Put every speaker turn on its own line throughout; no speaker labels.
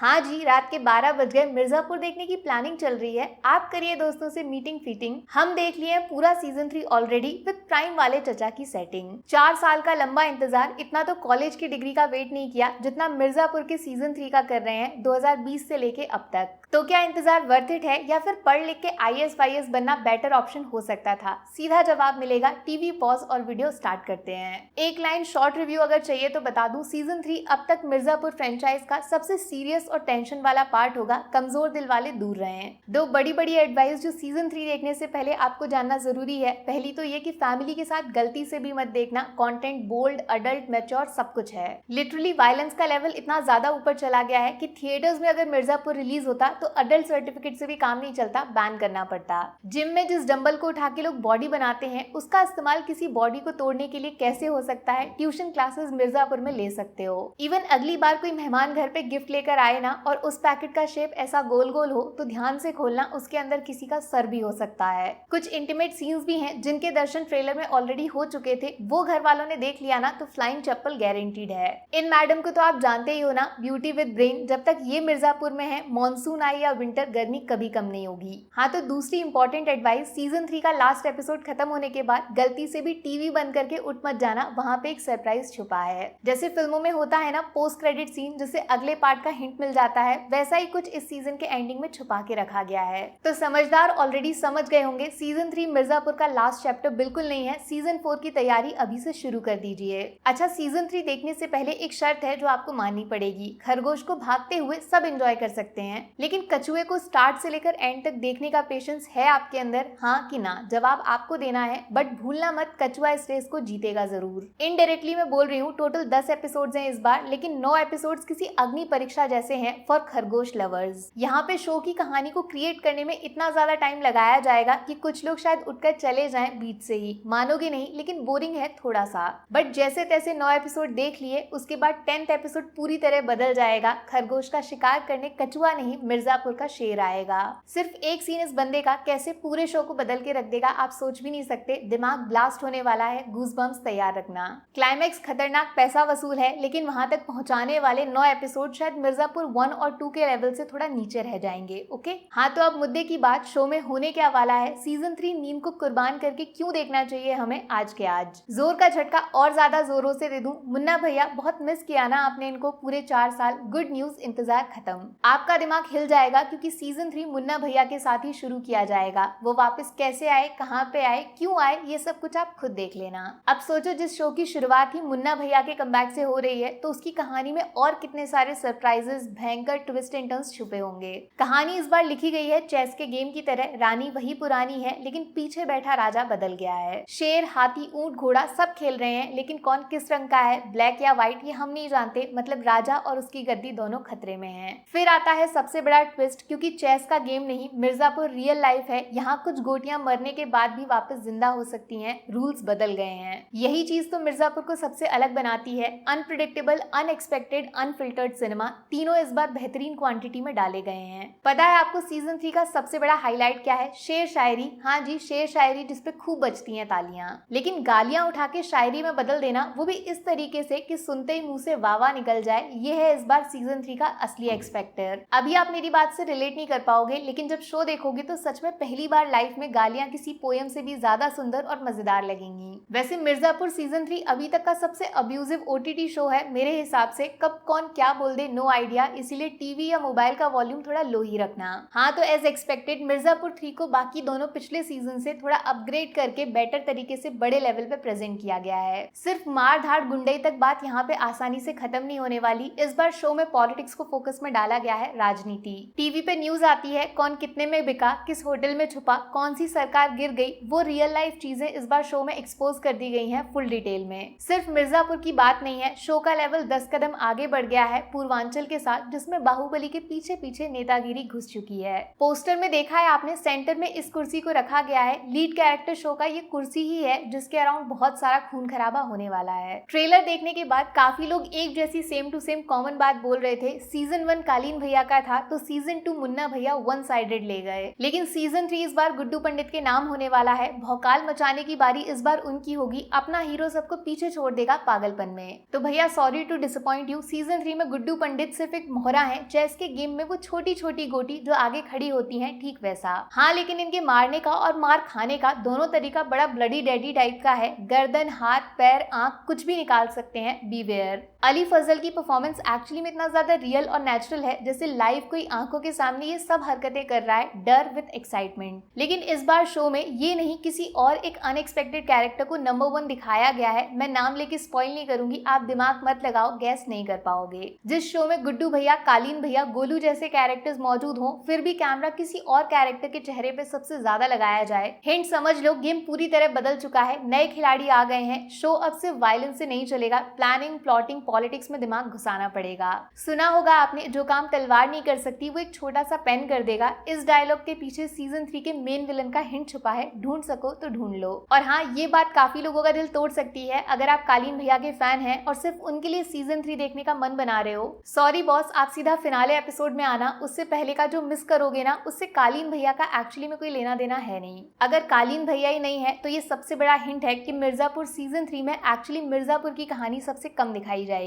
हाँ जी, रात के 12 बज गए, मिर्जापुर देखने की प्लानिंग चल रही है। आप करिए दोस्तों से मीटिंग फीटिंग। हम देख लिए हैं पूरा सीजन 3 ऑलरेडी विद प्राइम वाले चचा की सेटिंग। 4 साल का लंबा इंतजार, इतना तो कॉलेज की डिग्री का वेट नहीं किया जितना मिर्जापुर के सीजन 3 का कर रहे हैं 2020 से लेके अब तक। तो क्या इंतजार वर्थ इट है या फिर पढ़ लिख के IAS वाईएएस बनना बेटर ऑप्शन हो सकता था? सीधा जवाब मिलेगा, टीवी पॉज और वीडियो स्टार्ट करते हैं। एक लाइन शॉर्ट रिव्यू अगर चाहिए तो बता दूं, सीजन 3 अब तक मिर्जापुर फ्रेंचाइज का सबसे सीरियस और टेंशन वाला पार्ट होगा। कमजोर दिल वाले दूर रहें। दो बड़ी बड़ी एडवाइस जो सीजन 3 देखने से पहले आपको जानना जरूरी है। पहली तो ये कि फैमिली के साथ गलती से भी मत देखना। कंटेंट बोल्ड, अडल्ट, मैच्योर सब कुछ है। लिटरली वायलेंस का लेवल इतना ज्यादा ऊपर चला गया है कि थिएटर्स में अगर मिर्जापुर रिलीज होता तो अडल्ट सर्टिफिकेट से भी काम नहीं चलता, बैन करना पड़ता। जिम में जिस डंबल को उठा के लोग बॉडी बनाते हैं उसका इस्तेमाल किसी बॉडी को तोड़ने के लिए कैसे हो सकता है? ट्यूशन क्लासेस मिर्जापुर में ले सकते हो। इवन अगली बार कोई मेहमान घर पे गिफ्ट लेकर आए ना और उस पैकेट का शेप ऐसा गोल गोल हो तो ध्यान से खोलना, उसके अंदर किसी का सर भी हो सकता है। कुछ इंटीमेट सीन्स भी हैं जिनके दर्शन ट्रेलर में ऑलरेडी हो चुके थे। वो घर वालों ने देख लिया ना तो फ्लाइंग चप्पल गारंटीड है। इन मैडम को तो आप जानते ही हो ना, ब्यूटी विद ब्रेन। जब तक ये मिर्जापुर में है, मॉनसून आई या विंटर, गर्मी कभी कम नहीं होगी। हाँ, तो दूसरी इंपॉर्टेंट एडवाइस, सीजन 3 का लास्ट एपिसोड खत्म होने के बाद गलती से भी टीवी बंद करके उठ मत जाना, वहाँ पे एक सरप्राइज छुपा है। जैसे फिल्मों में होता है ना पोस्ट क्रेडिट सीन, जिससे अगले पार्ट का हिंट मिल जाता है, वैसा ही कुछ इस सीजन के एंडिंग में छुपा के रखा गया है। तो समझदार ऑलरेडी समझ गए होंगे, सीजन 3 मिर्जापुर का लास्ट चैप्टर बिल्कुल नहीं है। सीजन 4 की तैयारी अभी से शुरू कर दीजिए। अच्छा, सीजन 3 देखने से पहले एक शर्त है जो आपको माननी पड़ेगी। खरगोश को भागते हुए सब एंजॉय कर सकते हैं, लेकिन कछुए को स्टार्ट से लेकर एंड तक देखने का पेशेंस है आपके अंदर? हाँ कि ना? जवाब आपको देना है, बट भूलना मत कछुआ इस रेस को जीतेगा जरूर। इनडायरेक्टली मैं बोल रही हूँ, टोटल 10 एपिसोड्स हैं इस बार, लेकिन 9 एपिसोड्स किसी अग्नि परीक्षा जैसे हैं फॉर खरगोश लवर्स। यहाँ पे शो की कहानी को क्रिएट करने में इतना ज्यादा टाइम लगाया जाएगा कि कुछ लोग शायद उठकर चले जाएं बीच से ही। मानोगे नहीं, लेकिन बोरिंग है थोड़ा सा। बट जैसे तैसे 9 एपिसोड देख लिए, उसके बाद 10th एपिसोड पूरी तरह बदल जाएगा। खरगोश का शिकार करने कछुआ नहीं, मिर्जापुर का शेर आएगा। सिर्फ एक सीन इस बंदे का कैसे पूरे शो को बदल के रख देगा, आप सोच भी नहीं सकते। दिमाग ब्लास्ट होने वाला है, गूज़बम्प्स तैयार रखना। क्लाइमैक्स खतरनाक, पैसा वसूल है, लेकिन वहां तक पहुंचाने वाले 9 एपिसोड शायद मिर्जापुर 1 और 2 के लेवल से थोड़ा नीचे रह जाएंगे। ओके, हाँ तो अब मुद्दे की बात, शो में होने क्या वाला है? सीजन 3 नींद को कुर्बान करके क्यों देखना चाहिए हमें आज के आज? जोर का झटका और ज्यादा जोरों से दे दूं, मुन्ना भैया बहुत मिस किया ना आपने इनको पूरे 4 साल। गुड न्यूज, इंतजार खत्म। आपका दिमाग हिल जाएगा क्योंकि सीजन 3 मुन्ना भैया के साथ ही शुरू किया जाएगा। वो वापस कैसे आए, कहाँ पे आए, क्यों आए, ये सब कुछ आप खुद देख लेना। अब सोचो, जिस शो की शुरुआत ही मुन्ना भैया के कमबैक से हो रही है, तो उसकी कहानी में और कितने सारे सरप्राइजेस, भयंकर ट्विस्ट एंड टर्न्स छुपे होंगे। कहानी इस बार लिखी गई है चेस के गेम की तरह। रानी वही पुरानी है, लेकिन पीछे बैठा राजा बदल गया है। शेर, हाथी, ऊंट, घोड़ा सब खेल रहे हैं, लेकिन कौन किस रंग का है, ब्लैक या व्हाइट, ये हम नहीं जानते। मतलब राजा और उसकी गद्दी दोनों खतरे में हैं। फिर आता है सबसे बड़ा ट्विस्ट, क्योंकि चेस का गेम नहीं, मिर्जापुर रियल लाइफ है। यहाँ कुछ गोटियां मरने के बाद भी वापस जिंदा हो सकती हैं। रूल्स बदल गए हैं। यही चीज तो मिर्जापुर को सबसे अलग बनाती है। अनप्रिडिक्टेबल, अनएक्सपेक्टेड, अनफिल्टर्ड सिनेमा, तीनों इस बार बेहतरीन क्वांटिटी में डाले गए हैं। पता है आपको सीजन 3 का सबसे बड़ा हाईलाइट क्या है? शेर शायरी। हाँ जी, शेर शायरी, जिसपे खूब बजती हैं तालियां, लेकिन गालियां उठा के शायरी में बदल देना, वो भी इस तरीके से कि सुनते ही मुंह से वाह वाह निकल जाए। ये है इस बार सीजन 3 का असली एक्सपेक्टर। अभी आप मेरी बात से रिलेट नहीं कर पाओगे, लेकिन जब शो देखोगे तो सच में पहली बार लाइफ में गालियां किसी पोयम से भी ज्यादा सुंदर और मजेदार लगेंगी। वैसे मिर्जापुर सीजन 3 अभी तक का सबसे अब्यूजिव OTT शो है मेरे हिसाब से। कब कौन क्या बोल दे, नो आइडिया, इसीलिए टीवी या मोबाइल का वॉल्यूम थोड़ा लो ही रखना। हाँ, तो एज एक्सपेक्टेड मिर्जापुर 3 को बाकी दोनों पिछले सीजन से थोड़ा अपग्रेड करके बेटर तरीके से बड़े लेवल पे प्रेजेंट किया गया है। सिर्फ मार धाड़ गुंडई तक बात यहाँ पे आसानी से खत्म नहीं होने वाली। इस बार शो में पॉलिटिक्स को फोकस में डाला गया है, राजनीति। टीवी पे न्यूज आती है कौन कितने में बिका, किस होटल में छुपा, कौन सी सरकार गिर गई, वो रियल लाइफ चीजें इस बार शो में एक्सपोज कर दी गई हैं फुल डिटेल में। सिर्फ मिर्जापुर की बात नहीं है, शो का लेवल 10 कदम आगे बढ़ गया है पूर्वांचल के साथ, जिसमें बाहुबली के पीछे पीछे नेतागिरी घुस चुकी है। पोस्टर में देखा है आपने, सेंटर में इस कुर्सी को रखा गया है। लीड कैरेक्टर शो का ये कुर्सी ही है जिसके अराउंड बहुत सारा खून खराबा होने वाला है। ट्रेलर देखने के बाद काफी लोग एक जैसी सेम टू सेम कॉमन बात बोल रहे थे, सीजन 1 कालीन भैया का था तो सीजन 2 मुन्ना भैया वन साइडेड ले गए। लेकिन सीजन 3 इस बार गुड्डू पंडित के नाम होने वाला है। भौकाल मचाने की बारी इस बार उनकी होगी। अपना हीरो सबको पीछे छोड़ देगा पागलपन में। तो भैया sorry to disappoint you, season 3 में गुड्डू पंडित सिर्फ एक मोहरा है, चेस के गेम में वो छोटी छोटी गोटी जो आगे खड़ी होती हैं, ठीक वैसा। हाँ, लेकिन इनके मारने का और मार खाने का दोनों तरीका बड़ा ब्लडी डैडी टाइप का है। गर्दन, हाथ, पैर, आंख कुछ भी निकाल सकते हैं, बीवेयर। अली फजल की परफॉर्मेंस एक्चुअली में इतना ज्यादा रियल और नेचुरल है जैसे लाइव कोई आंखों के सामने ये सब हरकतें कर रहा है, डर विद एक्साइटमेंट। लेकिन इस बार शो में ये नहीं, किसी और एक अनएक्सपेक्टेड कैरेक्टर को नंबर 1 दिखाया गया है। मैं नाम लेके स्पॉइल नहीं करूंगी, आप दिमाग मत लगाओ, गैस नहीं कर पाओगे। जिस शो में गुड्डू भैया, कालीन भैया, गोलू जैसे कैरेक्टर्स मौजूद हों, फिर भी कैमरा किसी और कैरेक्टर के चेहरे पे सबसे ज्यादा लगाया जाए, हिंट समझ लो, गेम पूरी तरह बदल चुका है। नए खिलाड़ी आ गए हैं, शो अब सिर्फ वायलेंस से नहीं चलेगा, प्लानिंग, प्लॉटिंग, पॉलिटिक्स में दिमाग घुसाना पड़ेगा। सुना होगा आपने, जो काम तलवार नहीं कर सकती वो एक छोटा सा पेन कर देगा। इस डायलॉग के पीछे सीजन 3 के मेन विलन का हिंट छुपा है, ढूंढ सको तो ढूंढ लो। और हाँ, ये बात काफी लोगों का दिल तोड़ सकती है अगर आप कालीन भैया के फैन हैं और सिर्फ उनके लिए सीजन 3 देखने का मन बना रहे हो। सॉरी बॉस, आप सीधा फिनाले एपिसोड में आना, उससे पहले का जो मिस करोगे ना, उससे कालीन भैया का एक्चुअली में कोई लेना देना है नहीं। अगर कालीन भैया ही नहीं है तो ये सबसे बड़ा हिंट है कि मिर्जापुर सीजन 3 में एक्चुअली मिर्जापुर की कहानी सबसे कम दिखाई जाएगी।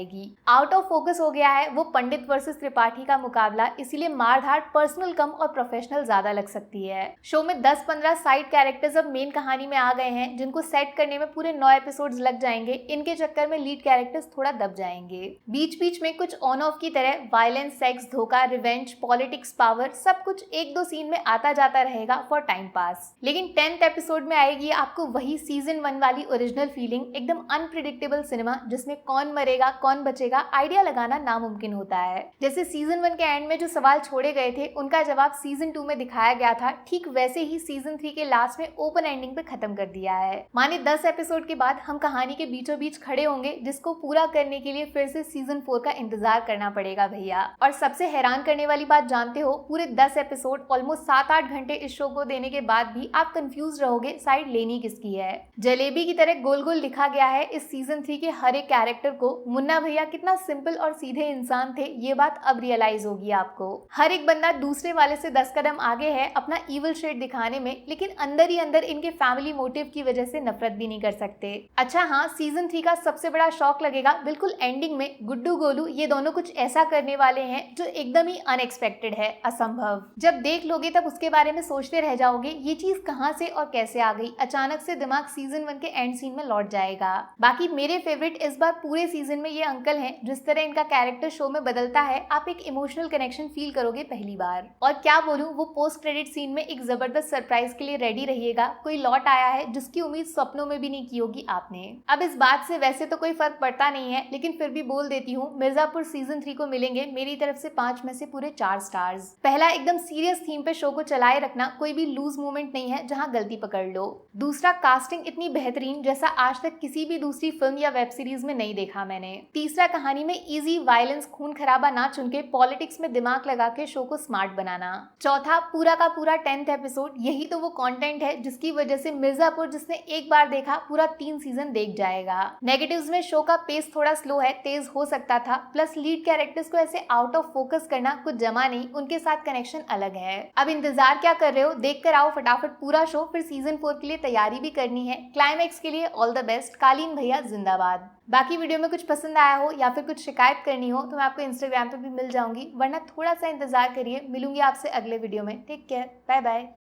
आउट ऑफ फोकस हो गया है वो पंडित वर्सेस त्रिपाठी का मुकाबला, इसीलिए मारधाड़ पर्सनल कम और प्रोफेशनल ज्यादा लग सकती है। शो में 10-15 साइड कैरेक्टर्स अब मेन कहानी में आ गए हैं, जिनको सेट करने में पूरे 9 एपिसोड्स लग जाएंगे। इनके चक्कर में लीड कैरेक्टर्स थोड़ा दब जाएंगे। बीच बीच में कुछ ऑन ऑफ की तरह वायलेंस, सेक्स, धोखा, रिवेंज, पॉलिटिक्स, पावर, सब कुछ 1-2 सीन में आता जाता रहेगा फॉर टाइम पास। लेकिन 10th एपिसोड में आएगी आपको वही सीजन 1 वाली ओरिजिनल फीलिंग, एकदम अनप्रिडिक्टेबल सिनेमा जिसमें कौन मरेगा कौन बचेगा आइडिया लगाना नामुमकिन होता है। जैसे सीजन 1 के एंड में जो सवाल छोड़े गए थे उनका जवाब सीजन 2 में दिखाया गया था, ठीक वैसे ही सीजन 3 के लास्ट में ओपन एंडिंग पे खत्म कर दिया है। माने 10 एपिसोड के बाद हम कहानी के बीचों बीच खड़े होंगे, जिसको पूरा करने के लिए फिर से सीजन 4 का इंतजार करना पड़ेगा भैया। और सबसे हैरान करने वाली बात जानते हो, पूरे 10 एपिसोड ऑलमोस्ट 7-8 घंटे इस शो को देने के बाद भी आप कंफ्यूज रहोगे साइड लेनी किसकी है। जलेबी की तरह गोल गोल लिखा गया है इस सीजन 3 के हर एक कैरेक्टर को। मुन्ना भैया कितना सिंपल और सीधे इंसान थे, ये बात अब रियलाइज होगी आपको। हर एक बंदा दूसरे वाले से 10 कदम आगे है अपना इविल शेड दिखाने में, लेकिन अंदर ही अंदर इनके फैमिली मोटिव की वजह से नफरत भी नहीं कर सकते। अच्छा हाँ, सीजन 3 का सबसे बड़ा शॉक लगेगा बिल्कुल एंडिंग में, गुड्डू गोलू ये दोनों कुछ ऐसा करने वाले हैं जो एकदम ही अनएक्सपेक्टेड है, असंभव। जब देख लोगे तब उसके बारे में सोचते रह जाओगे, ये चीज कहाँ से और कैसे आ गई। अचानक से दिमाग सीजन 1 के एंड सीन में लौट जाएगा। बाकी मेरे फेवरेट इस बार पूरे सीजन में ये अंकल हैं। जिस तरह इनका कैरेक्टर शो में बदलता है, आप एक इमोशनल कनेक्शन फील करोगे पहली बार। और क्या बोलूं, वो पोस्ट क्रेडिट सीन में एक जबरदस्त सरप्राइज के लिए रेडी रहिएगा। कोई लौट आया है जिसकी उम्मीद सपनों में भी नहीं की होगी आपने। अब इस बात से वैसे तो कोई फर्क पड़ता नहीं है, लेकिन फिर भी बोल देती हूँ, मिर्जापुर सीजन 3 को मिलेंगे मेरी तरफ से 5 में से पूरे 4 स्टार्स। पहला, एकदम सीरियस थीम पे शो को चलाए रखना, कोई भी लूज मोमेंट नहीं है जहाँ गलती पकड़ लो। दूसरा, कास्टिंग इतनी बेहतरीन जैसा आज तक किसी भी दूसरी फिल्म या वेब सीरीज में नहीं देखा मैंने। तीसरा, कहानी में इजी वायलेंस, खून खराबा ना चुन के पॉलिटिक्स में दिमाग लगा के शो को स्मार्ट बनाना। चौथा, पूरा का पूरा 10th एपिसोड, यही तो वो कंटेंट है जिसकी वजह से मिर्जापुर जिसने एक बार देखा पूरा 3 सीजन देख जाएगा। नेगेटिव्स में शो का पेस थोड़ा स्लो है, तेज हो सकता था, प्लस लीड कैरेक्टर्स को ऐसे आउट ऑफ फोकस करना कुछ जमा नहीं, उनके साथ कनेक्शन अलग है। अब इंतजार क्या कर रहे हो, देख कर आओ फटाफट पूरा शो, फिर सीजन 4 के लिए तैयारी भी करनी है। क्लाइमैक्स के लिए ऑल द बेस्ट, कालीन भैया जिंदाबाद। बाकी वीडियो में कुछ पसंद आया हो या फिर कुछ शिकायत करनी हो तो मैं आपको इंस्टाग्राम पे भी मिल जाऊंगी, वरना थोड़ा सा इंतजार करिए, मिलूंगी आपसे अगले वीडियो में। Take care, bye bye.